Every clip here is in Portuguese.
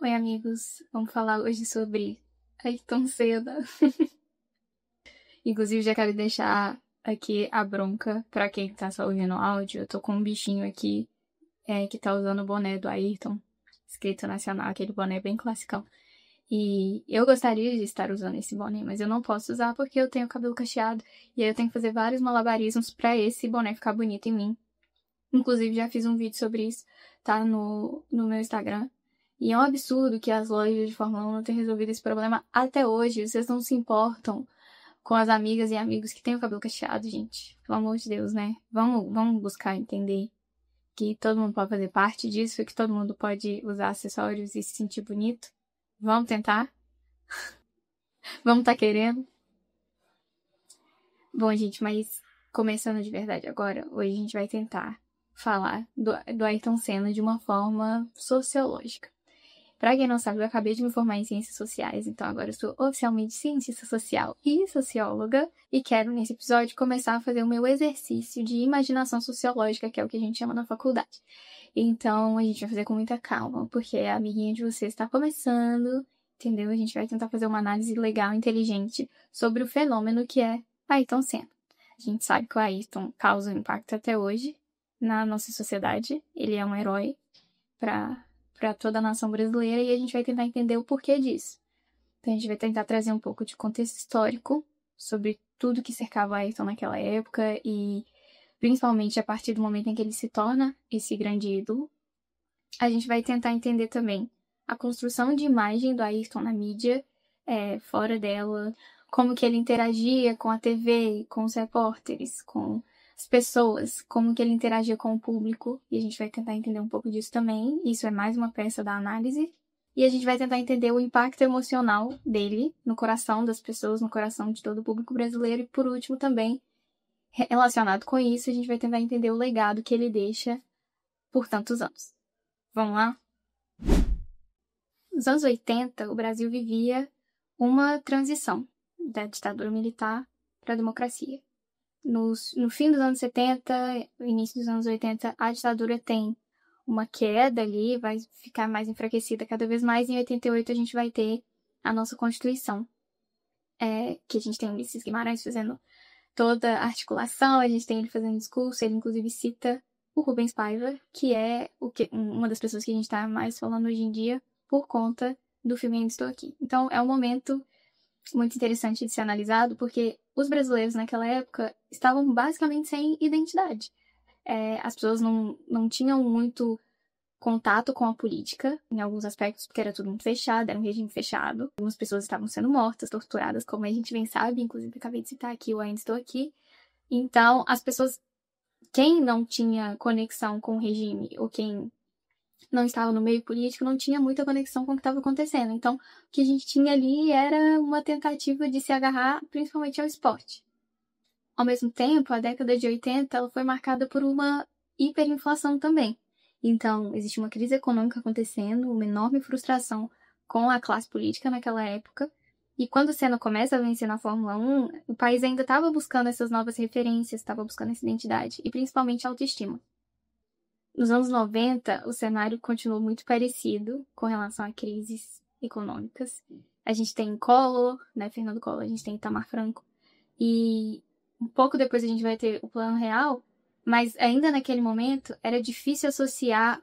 Oi, amigos. Vamos falar hoje sobre Ayrton Senna. Inclusive, já quero deixar aqui a bronca pra quem tá só ouvindo o áudio. Eu tô com um bichinho aqui que tá usando o boné do Ayrton, escrito nacional, aquele boné bem classicão. E eu gostaria de estar usando esse boné, mas eu não posso usar porque eu tenho cabelo cacheado. E aí eu tenho que fazer vários malabarismos pra esse boné ficar bonito em mim. Inclusive, já fiz um vídeo sobre isso, tá no meu Instagram. E é um absurdo que as lojas de Fórmula 1 não tenham resolvido esse problema até hoje. Vocês não se importam com as amigas e amigos que têm o cabelo cacheado, gente. Pelo amor de Deus, né? Vamos buscar entender que todo mundo pode fazer parte disso, que todo mundo pode usar acessórios e se sentir bonito. Vamos tentar? Vamos tá querendo? Bom, gente, mas começando de verdade agora, hoje a gente vai tentar falar do Ayrton Senna de uma forma sociológica. Pra quem não sabe, eu acabei de me formar em Ciências Sociais, então agora eu sou oficialmente cientista social e socióloga, e quero, nesse episódio, começar a fazer o meu exercício de imaginação sociológica, que é o que a gente chama na faculdade. Então, a gente vai fazer com muita calma, porque a amiguinha de vocês está começando, entendeu? A gente vai tentar fazer uma análise legal, inteligente, sobre o fenômeno que é Ayrton Senna. A gente sabe que o Ayrton causa um impacto até hoje na nossa sociedade, ele é um herói para toda a nação brasileira e a gente vai tentar entender o porquê disso. Então a gente vai tentar trazer um pouco de contexto histórico sobre tudo que cercava Ayrton naquela época e principalmente a partir do momento em que ele se torna esse grande ídolo. A gente vai tentar entender também a construção de imagem do Ayrton na mídia, fora dela, como que ele interagia com a TV, com os repórteres, com as pessoas, como que ele interagia com o público, e a gente vai tentar entender um pouco disso também. Isso é mais uma peça da análise. E a gente vai tentar entender o impacto emocional dele no coração das pessoas, no coração de todo o público brasileiro. E por último também, relacionado com isso, a gente vai tentar entender o legado que ele deixa por tantos anos. Vamos lá? Nos anos 80, o Brasil vivia uma transição da ditadura militar para a democracia. No fim dos anos 70, início dos anos 80, a ditadura tem uma queda ali, vai ficar mais enfraquecida cada vez mais. Em 88 a gente vai ter a nossa Constituição, que a gente tem o Ulisses Guimarães fazendo toda a articulação, a gente tem ele fazendo discurso, ele inclusive cita o Rubens Paiva, que é uma das pessoas que a gente está mais falando hoje em dia por conta do filme Ainda Estou Aqui. Então é um momento muito interessante de ser analisado, porque os brasileiros naquela época estavam basicamente sem identidade. As pessoas não tinham muito contato com a política, em alguns aspectos, porque era tudo muito fechado, era um regime fechado. Algumas pessoas estavam sendo mortas, torturadas, como a gente bem sabe, inclusive acabei de citar aqui, eu ainda estou aqui. Então, as pessoas, quem não tinha conexão com o regime, ou quem não estava no meio político, não tinha muita conexão com o que estava acontecendo. Então, o que a gente tinha ali era uma tentativa de se agarrar principalmente ao esporte. Ao mesmo tempo, a década de 80 ela foi marcada por uma hiperinflação também. Então, existe uma crise econômica acontecendo, uma enorme frustração com a classe política naquela época. E quando o Senna começa a vencer na Fórmula 1, o país ainda estava buscando essas novas referências, estava buscando essa identidade, e principalmente a autoestima. Nos anos 90, o cenário continuou muito parecido com relação a crises econômicas. A gente tem Collor, né, Fernando Collor, a gente tem Itamar Franco. E um pouco depois a gente vai ter o Plano Real, mas ainda naquele momento era difícil associar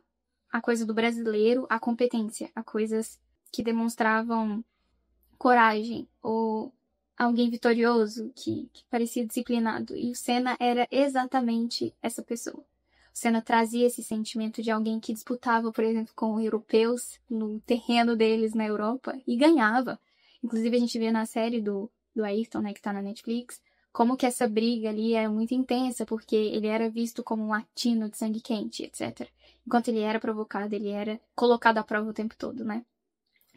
a coisa do brasileiro à competência, a coisas que demonstravam coragem ou alguém vitorioso que parecia disciplinado. E o Senna era exatamente essa pessoa. O Senna trazia esse sentimento de alguém que disputava, por exemplo, com europeus no terreno deles na Europa e ganhava. Inclusive a gente vê na série do Ayrton, né, que tá na Netflix, como que essa briga ali era muito intensa, porque ele era visto como um latino de sangue quente, etc. Enquanto ele era provocado, ele era colocado à prova o tempo todo, né?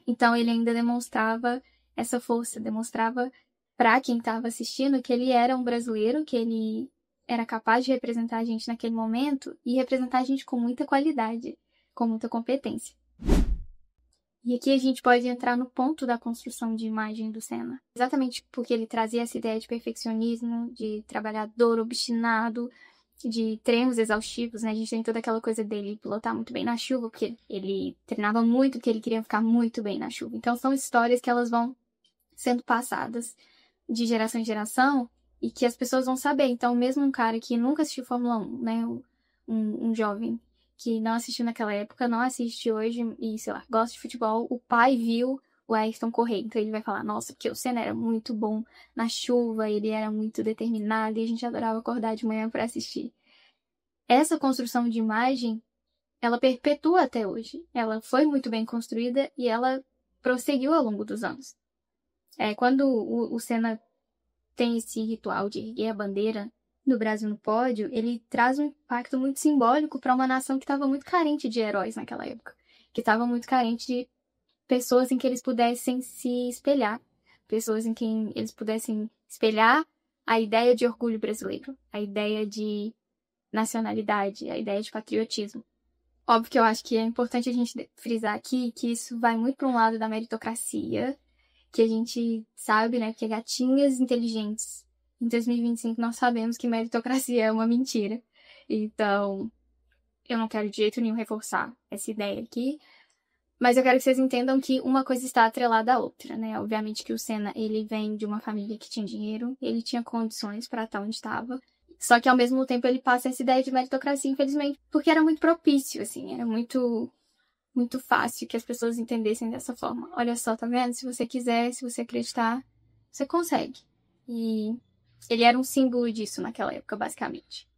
Então ele ainda demonstrava essa força, demonstrava para quem estava assistindo que ele era um brasileiro, que ele era capaz de representar a gente naquele momento e representar a gente com muita qualidade, com muita competência. E aqui a gente pode entrar no ponto da construção de imagem do Senna. Exatamente porque ele trazia essa ideia de perfeccionismo, de trabalhador obstinado, de treinos exaustivos, né? A gente tem toda aquela coisa dele pilotar muito bem na chuva, porque ele treinava muito, porque ele queria ficar muito bem na chuva. Então são histórias que elas vão sendo passadas de geração em geração e que as pessoas vão saber. Então, mesmo um cara que nunca assistiu Fórmula 1, né? Um jovem que não assistiu naquela época, não assiste hoje e, sei lá, gosta de futebol, o pai viu o Ayrton correr. Então ele vai falar, nossa, porque o Senna era muito bom na chuva, ele era muito determinado e a gente adorava acordar de manhã para assistir. Essa construção de imagem, ela perpetua até hoje. Ela foi muito bem construída e ela prosseguiu ao longo dos anos. Quando o Senna tem esse ritual de erguer a bandeira no Brasil no pódio, ele traz um impacto muito simbólico para uma nação que estava muito carente de heróis naquela época, que estava muito carente de pessoas em que eles pudessem se espelhar, pessoas em quem eles pudessem espelhar a ideia de orgulho brasileiro, a ideia de nacionalidade, a ideia de patriotismo. Óbvio que eu acho que é importante a gente frisar aqui que isso vai muito para um lado da meritocracia, que a gente sabe, né, que gatinhas inteligentes. Em 2025 nós sabemos que meritocracia é uma mentira. Então, eu não quero de jeito nenhum reforçar essa ideia aqui, mas eu quero que vocês entendam que uma coisa está atrelada à outra, né? Obviamente que o Senna, ele vem de uma família que tinha dinheiro, ele tinha condições para estar onde estava, só que ao mesmo tempo ele passa essa ideia de meritocracia, infelizmente, porque era muito propício, assim, era muito fácil que as pessoas entendessem dessa forma. Olha só, tá vendo? Se você quiser, se você acreditar, você consegue. E ele era um símbolo disso naquela época, basicamente.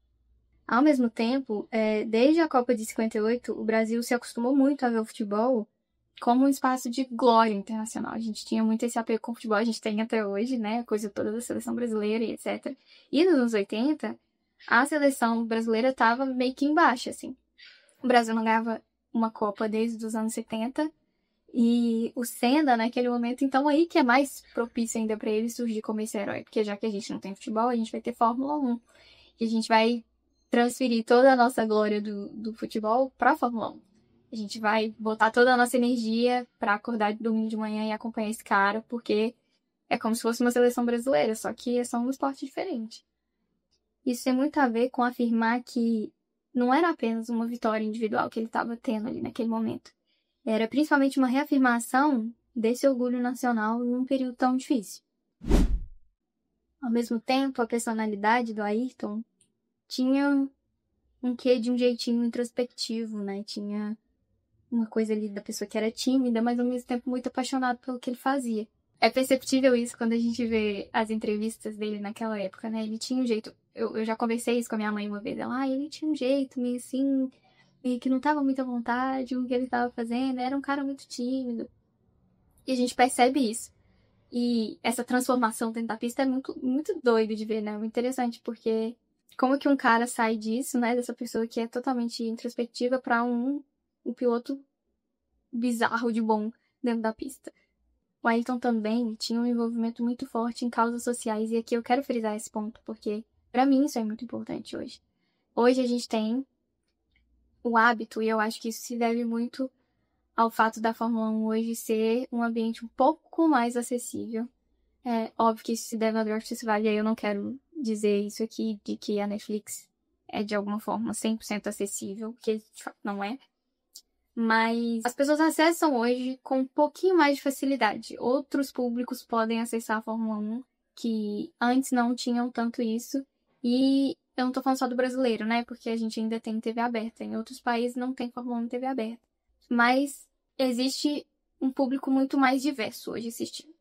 Ao mesmo tempo, desde a Copa de 58, o Brasil se acostumou muito a ver o futebol como um espaço de glória internacional. A gente tinha muito esse apego com o futebol, a gente tem até hoje, né? A coisa toda da seleção brasileira e etc. E nos anos 80, a seleção brasileira estava meio que embaixo, assim. O Brasil não ganhava uma Copa desde os anos 70 e o Senna, naquele momento, então aí que é mais propício ainda para ele surgir como esse herói, porque já que a gente não tem futebol, a gente vai ter Fórmula 1 e a gente vai transferir toda a nossa glória do futebol para a Fórmula 1. A gente vai botar toda a nossa energia para acordar de domingo de manhã e acompanhar esse cara, porque é como se fosse uma seleção brasileira, só que é só um esporte diferente. Isso tem muito a ver com afirmar que não era apenas uma vitória individual que ele estava tendo ali naquele momento. Era principalmente uma reafirmação desse orgulho nacional em um período tão difícil. Ao mesmo tempo, a personalidade do Ayrton tinha um quê de um jeitinho introspectivo, né? Tinha uma coisa ali da pessoa que era tímida, mas ao mesmo tempo muito apaixonado pelo que ele fazia. É perceptível isso quando a gente vê as entrevistas dele naquela época, né? Ele tinha um jeito... Eu já conversei isso com a minha mãe uma vez. Ela, ele tinha um jeito meio assim, meio que não tava muito à vontade com o que ele tava fazendo. Era um cara muito tímido. E a gente percebe isso. E essa transformação dentro da pista é muito, muito doido de ver, né? Muito interessante, porque como que um cara sai disso, né? Dessa pessoa que é totalmente introspectiva pra um piloto bizarro de bom dentro da pista. O Ayrton também tinha um envolvimento muito forte em causas sociais, e aqui eu quero frisar esse ponto, porque pra mim isso é muito importante hoje. Hoje a gente tem o hábito, e eu acho que isso se deve muito ao fato da Fórmula 1 hoje ser um ambiente um pouco mais acessível. É óbvio que isso se deve ao Drive to Survive, e aí eu não quero dizer isso aqui, de que a Netflix é de alguma forma 100% acessível, porque de fato não é. Mas as pessoas acessam hoje com um pouquinho mais de facilidade. Outros públicos podem acessar a Fórmula 1 que antes não tinham tanto isso. E eu não tô falando só do brasileiro, né? Porque a gente ainda tem TV aberta. Em outros países não tem Fórmula 1 em TV aberta. Mas existe um público muito mais diverso hoje assistindo.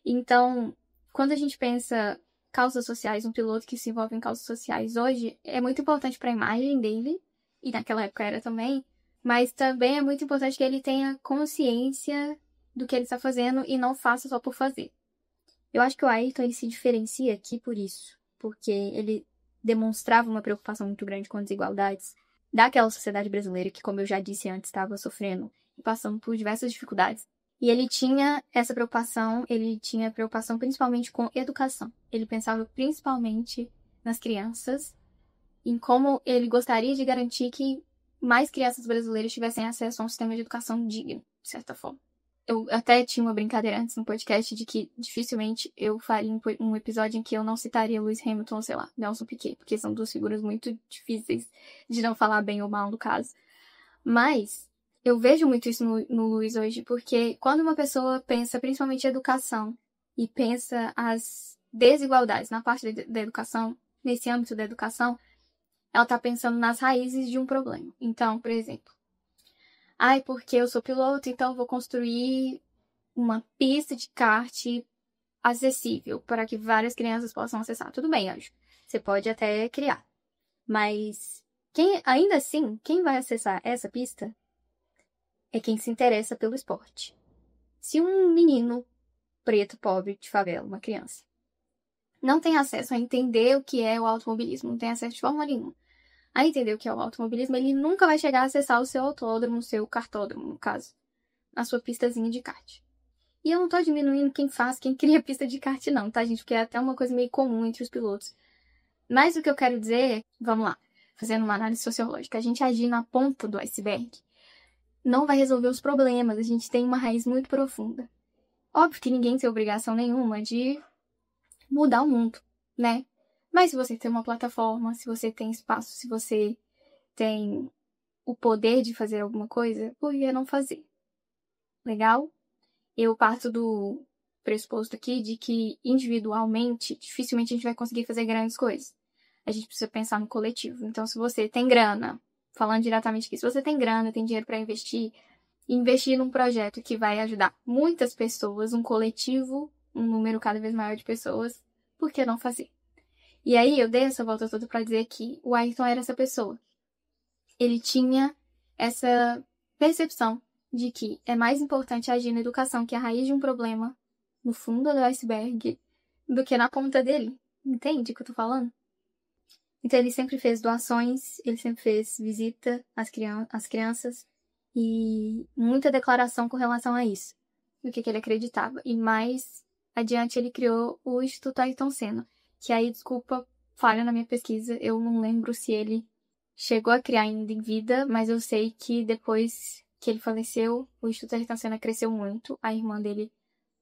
Então, quando a gente pensa causas sociais, um piloto que se envolve em causas sociais hoje, é muito importante para a imagem dele, e naquela época era também, mas também é muito importante que ele tenha consciência do que ele está fazendo e não faça só por fazer. Eu acho que o Ayrton ele se diferencia aqui por isso, porque ele demonstrava uma preocupação muito grande com as desigualdades daquela sociedade brasileira que, como eu já disse antes, estava sofrendo e passando por diversas dificuldades. E ele tinha essa preocupação, ele tinha preocupação principalmente com educação. Ele pensava principalmente nas crianças, em como ele gostaria de garantir que mais crianças brasileiras tivessem acesso a um sistema de educação digno, de certa forma. Eu até tinha uma brincadeira antes no podcast de que dificilmente eu faria um episódio em que eu não citaria Lewis Hamilton, ou sei lá, Nelson Piquet, porque são duas figuras muito difíceis de não falar bem ou mal no caso. Mas eu vejo muito isso no Lewis hoje, porque quando uma pessoa pensa principalmente em educação e pensa as desigualdades na parte da educação, nesse âmbito da educação, ela tá pensando nas raízes de um problema. Então, por exemplo, porque eu sou piloto, então vou construir uma pista de kart acessível para que várias crianças possam acessar. Tudo bem, Anjo. Você pode até criar. Mas ainda assim, quem vai acessar essa pista é quem se interessa pelo esporte. Se um menino preto, pobre, de favela, uma criança, não tem acesso a entender o que é o automobilismo, não tem acesso de forma nenhuma a entender o que é o automobilismo, ele nunca vai chegar a acessar o seu autódromo, o seu kartódromo, no caso, a sua pistazinha de kart. E eu não tô diminuindo quem cria pista de kart não, tá, gente? Porque é até uma coisa meio comum entre os pilotos. Mas o que eu quero dizer, vamos lá, fazendo uma análise sociológica, a gente agir na ponta do iceberg não vai resolver os problemas, a gente tem uma raiz muito profunda. Óbvio que ninguém tem obrigação nenhuma de mudar o mundo, né? Mas se você tem uma plataforma, se você tem espaço, se você tem o poder de fazer alguma coisa, por que não fazer? Legal? Eu parto do pressuposto aqui de que individualmente, dificilmente a gente vai conseguir fazer grandes coisas. A gente precisa pensar no coletivo. Então, se você tem grana, falando diretamente aqui, se você tem grana, tem dinheiro para investir num projeto que vai ajudar muitas pessoas, um coletivo, um número cada vez maior de pessoas, por que não fazer? E aí eu dei essa volta toda para dizer que o Ayrton era essa pessoa. Ele tinha essa percepção de que é mais importante agir na educação, que é a raiz de um problema, no fundo do iceberg, do que na ponta dele. Entende o que eu tô falando? Então ele sempre fez doações, ele sempre fez visita às crianças e muita declaração com relação a isso, do que ele acreditava. E mais adiante ele criou o Instituto Ayrton Senna, que aí, desculpa, falha na minha pesquisa, eu não lembro se ele chegou a criar ainda em vida, mas eu sei que depois que ele faleceu, o Instituto Ayrton Senna cresceu muito, a irmã dele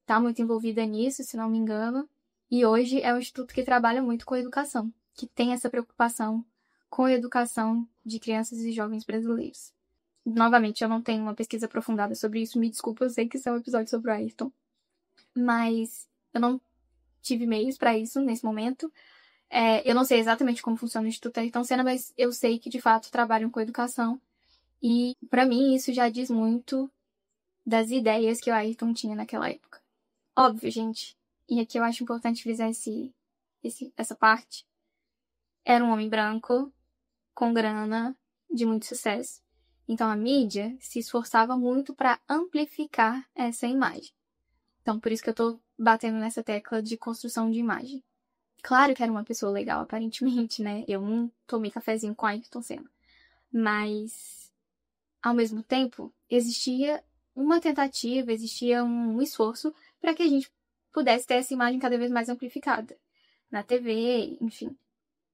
tá muito envolvida nisso, se não me engano, e hoje é um instituto que trabalha muito com a educação, que tem essa preocupação com a educação de crianças e jovens brasileiros. Novamente, eu não tenho uma pesquisa aprofundada sobre isso, me desculpa, eu sei que isso é um episódio sobre o Ayrton, mas eu não tive meios para isso nesse momento. Eu não sei exatamente como funciona o Instituto Ayrton Senna, mas eu sei que de fato trabalham com educação. E para mim isso já diz muito das ideias que o Ayrton tinha naquela época. Óbvio, gente, e aqui eu acho importante frisar essa parte. Era um homem branco, com grana, de muito sucesso. Então a mídia se esforçava muito para amplificar essa imagem. Então por isso que eu tô batendo nessa tecla de construção de imagem. Claro que era uma pessoa legal, aparentemente, né? Eu não tomei cafezinho com Ayrton Senna. Mas, ao mesmo tempo, existia uma tentativa, existia um esforço para que a gente pudesse ter essa imagem cada vez mais amplificada. Na TV, enfim.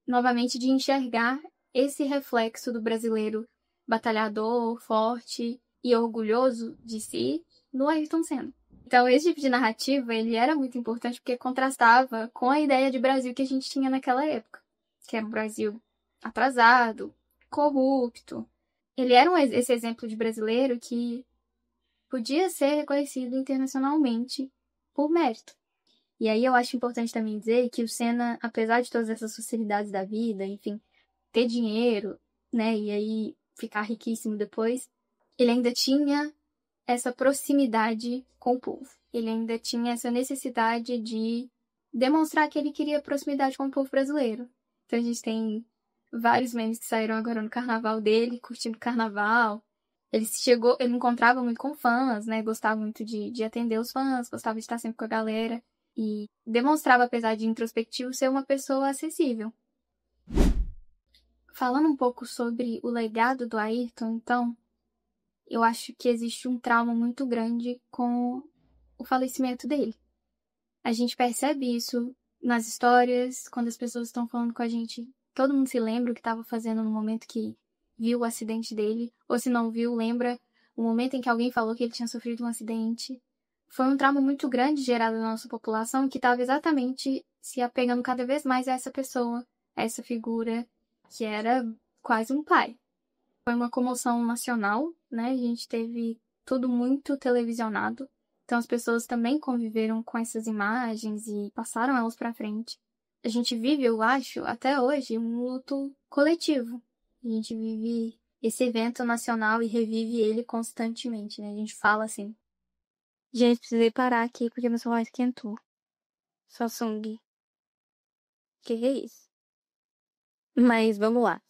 Novamente, de enxergar esse reflexo do brasileiro batalhador, forte e orgulhoso de si no Ayrton Senna. Então, esse tipo de narrativa, ele era muito importante porque contrastava com a ideia de Brasil que a gente tinha naquela época, que era um Brasil atrasado, corrupto. Ele era esse exemplo de brasileiro que podia ser reconhecido internacionalmente por mérito. E aí eu acho importante também dizer que o Senna, apesar de todas essas facilidades da vida, enfim, ter dinheiro, né, e aí ficar riquíssimo depois, ele ainda tinha essa proximidade com o povo. Ele ainda tinha essa necessidade de demonstrar que ele queria proximidade com o povo brasileiro. Então a gente tem vários memes que saíram agora no carnaval dele, curtindo o carnaval. Ele encontrava muito com fãs, né? Gostava muito de atender os fãs, gostava de estar sempre com a galera. E demonstrava, apesar de introspectivo, ser uma pessoa acessível. Falando um pouco sobre o legado do Ayrton, então, eu acho que existe um trauma muito grande com o falecimento dele. A gente percebe isso nas histórias, quando as pessoas estão falando com a gente. Todo mundo se lembra o que estava fazendo no momento que viu o acidente dele, ou se não viu, lembra o momento em que alguém falou que ele tinha sofrido um acidente. Foi um trauma muito grande gerado na nossa população que estava exatamente se apegando cada vez mais a essa pessoa, a essa figura que era quase um pai. Foi uma comoção nacional, né? A gente teve tudo muito televisionado. Então as pessoas também conviveram com essas imagens e passaram elas para frente. A gente vive, eu acho, até hoje, um luto coletivo. A gente vive esse evento nacional e revive ele constantemente, né? A gente fala assim. Gente, precisei parar aqui porque meu celular esquentou. Samsung. Que é isso? Mas vamos lá.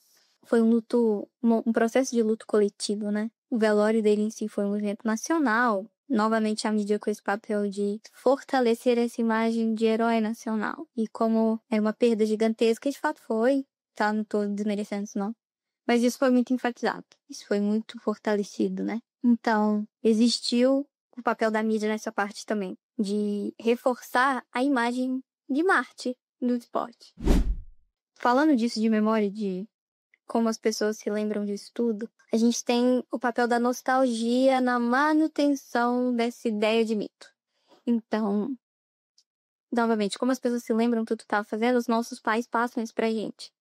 Foi um luto, um processo de luto coletivo, né? O velório dele em si foi um evento nacional. Novamente a mídia com esse papel de fortalecer essa imagem de herói nacional. E como é uma perda gigantesca, de fato foi. Tá? Não tô desmerecendo isso, não. Mas isso foi muito enfatizado. Isso foi muito fortalecido, né? Então, existiu o papel da mídia nessa parte também. De reforçar a imagem de Marte no esporte. Falando disso de memória, de como as pessoas se lembram disso tudo, a gente tem o papel da nostalgia na manutenção dessa ideia de mito. Então, novamente, como as pessoas se lembram do que tu estava fazendo, os nossos pais passam isso pra gente.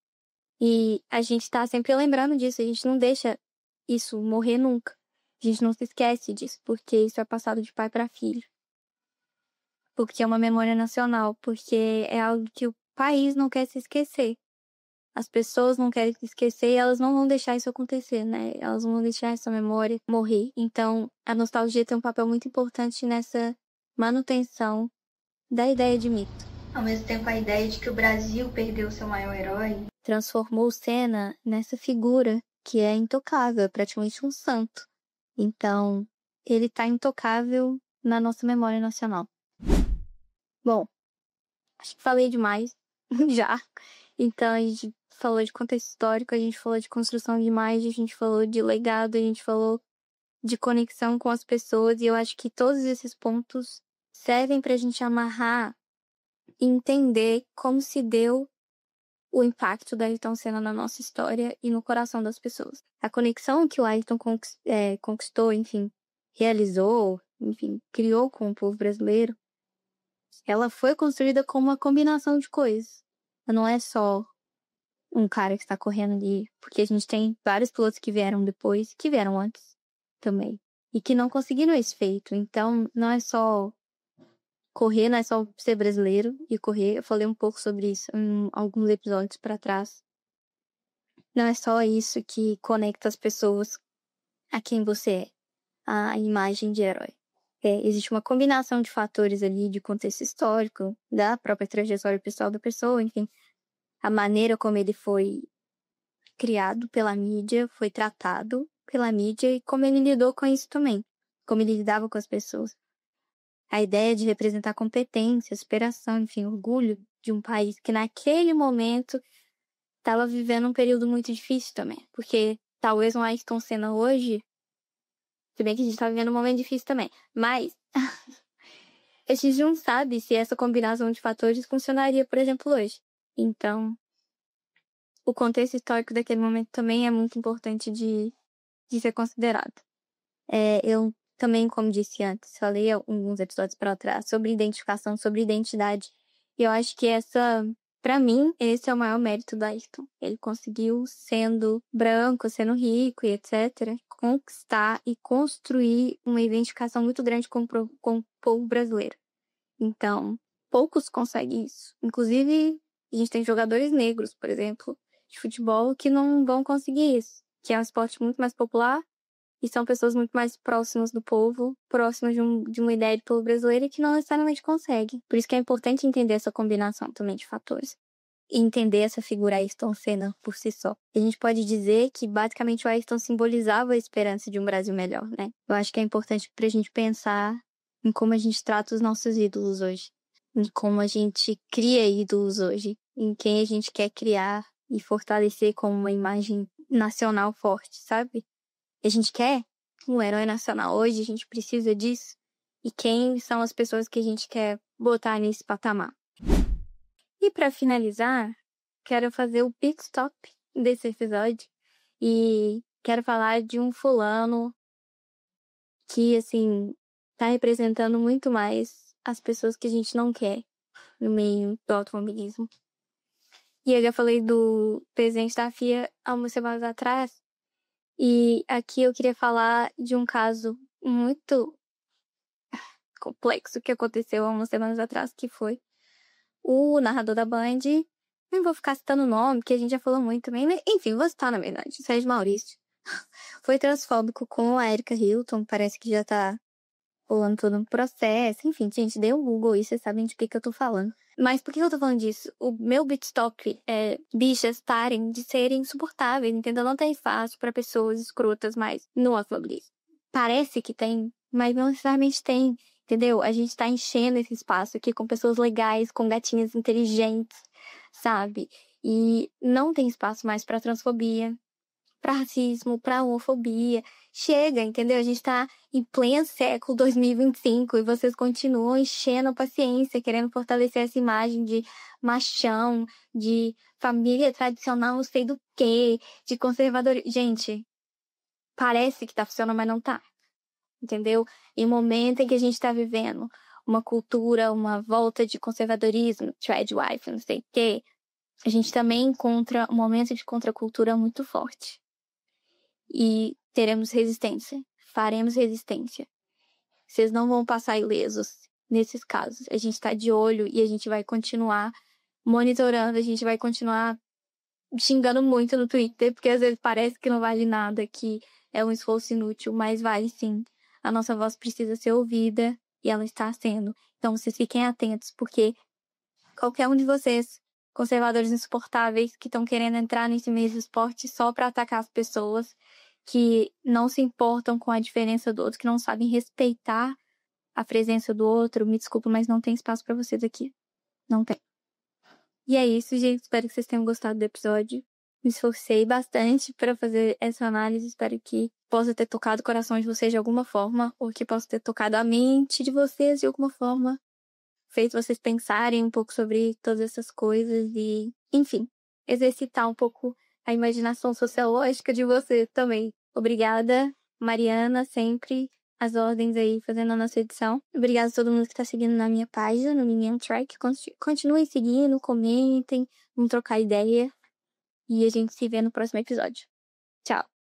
E a gente tá sempre lembrando disso, a gente não deixa isso morrer nunca. A gente não se esquece disso, porque isso é passado de pai para filho. Porque é uma memória nacional, porque é algo que o país não quer se esquecer. As pessoas não querem se esquecer e elas não vão deixar isso acontecer, né? Elas não vão deixar essa memória morrer. Então, a nostalgia tem um papel muito importante nessa manutenção da ideia de mito. Ao mesmo tempo, a ideia de que o Brasil perdeu seu maior herói transformou o Senna nessa figura que é intocável, praticamente um santo. Então, ele tá intocável na nossa memória nacional. Bom, acho que falei demais já. Então, a gente falou de contexto histórico, a gente falou de construção de imagem, a gente falou de legado, a gente falou de conexão com as pessoas, e eu acho que todos esses pontos servem pra gente amarrar e entender como se deu o impacto da Ayrton Senna na nossa história e no coração das pessoas. A conexão que o Ayrton conquistou, enfim, realizou, enfim, criou com o povo brasileiro, ela foi construída como uma combinação de coisas. Não é só um cara que está correndo ali, porque a gente tem vários pilotos que vieram depois, que vieram antes também, e que não conseguiram esse feito. Então, não é só correr, não é só ser brasileiro e correr. Eu falei um pouco sobre isso em alguns episódios para trás. Não é só isso que conecta as pessoas a quem você é, a imagem de herói. Existe uma combinação de fatores ali, de contexto histórico, da própria trajetória pessoal da pessoa, enfim, a maneira como ele foi criado pela mídia, foi tratado pela mídia e como ele lidou com isso também, como ele lidava com as pessoas. A ideia de representar competência, superação, enfim, orgulho de um país que naquele momento estava vivendo um período muito difícil também, porque talvez um Ayrton Senna hoje, se bem que a gente tá vivendo um momento difícil também, mas a gente não sabe se essa combinação de fatores funcionaria, por exemplo, hoje. Então, o contexto histórico daquele momento também é muito importante de ser considerado. Eu também, como disse antes, falei alguns episódios para trás sobre identificação, sobre identidade. E eu acho que pra mim, esse é o maior mérito do Ayrton. Ele conseguiu, sendo branco, sendo rico e etc., conquistar e construir uma identificação muito grande com o povo brasileiro. Então, poucos conseguem isso. Inclusive, a gente tem jogadores negros, por exemplo, de futebol, que não vão conseguir isso. Que é um esporte muito mais popular e são pessoas muito mais próximas do povo, próximas de uma ideia de povo brasileiro e que não necessariamente conseguem. Por isso que é importante entender essa combinação também de fatores. E entender essa figura Ayrton Senna por si só. A gente pode dizer que basicamente o Ayrton simbolizava a esperança de um Brasil melhor, né? Eu acho que é importante pra gente pensar em como a gente trata os nossos ídolos hoje. Em como a gente cria ídolos hoje. Em quem a gente quer criar e fortalecer como uma imagem nacional forte, sabe? A gente quer um herói nacional hoje, a gente precisa disso. E quem são as pessoas que a gente quer botar nesse patamar? E para finalizar, quero fazer o pit stop desse episódio e quero falar de um fulano que, assim, tá representando muito mais as pessoas que a gente não quer no meio do automobilismo. E eu já falei do presidente da FIA há umas semanas atrás, e aqui eu queria falar de um caso muito complexo que aconteceu há umas semanas atrás, que foi o narrador da Band. Não vou ficar citando o nome, porque a gente já falou muito também. Enfim, vou citar, na verdade. O Sérgio Maurício foi transfóbico com a Erika Hilton. Parece que já tá rolando todo um processo. Enfim, gente, dê um Google aí, vocês sabem de que eu tô falando. Mas por que eu tô falando disso? O meu bitstop é bichas parem de serem insuportáveis, entendeu? Não tem espaço pra pessoas escrotas mais no automobilismo. Parece que tem, mas não necessariamente tem, entendeu? A gente tá enchendo esse espaço aqui com pessoas legais, com gatinhas inteligentes, sabe? E não tem espaço mais pra transfobia, pra racismo, pra homofobia. Chega, entendeu? A gente tá em pleno século 2025 e vocês continuam enchendo a paciência, querendo fortalecer essa imagem de machão, de família tradicional, não sei do quê, de conservador. Gente, parece que tá funcionando, mas não tá. Entendeu? Em um momento em que a gente tá vivendo uma cultura, uma volta de conservadorismo, tradwife, não sei o quê, a gente também encontra um momento de contracultura muito forte. E teremos resistência. Faremos resistência. Vocês não vão passar ilesos nesses casos. A gente tá de olho e a gente vai continuar monitorando, a gente vai continuar xingando muito no Twitter, porque às vezes parece que não vale nada, que é um esforço inútil, mas vale sim. A nossa voz precisa ser ouvida e ela está sendo. Então vocês fiquem atentos, porque qualquer um de vocês, conservadores insuportáveis, que estão querendo entrar nesse meio do esporte só para atacar as pessoas, que não se importam com a diferença do outro, que não sabem respeitar a presença do outro, me desculpa, mas não tem espaço para vocês aqui. Não tem. E é isso, gente. Espero que vocês tenham gostado do episódio. Me esforcei bastante para fazer essa análise. Espero que possa ter tocado o coração de vocês de alguma forma, ou que possa ter tocado a mente de vocês de alguma forma, feito vocês pensarem um pouco sobre todas essas coisas e, enfim, exercitar um pouco a imaginação sociológica de vocês também. Obrigada, Mariana, sempre as ordens aí fazendo a nossa edição. Obrigada a todo mundo que tá seguindo na minha página, no Minion Track. Continuem seguindo, comentem, vamos trocar ideia. E a gente se vê no próximo episódio. Tchau!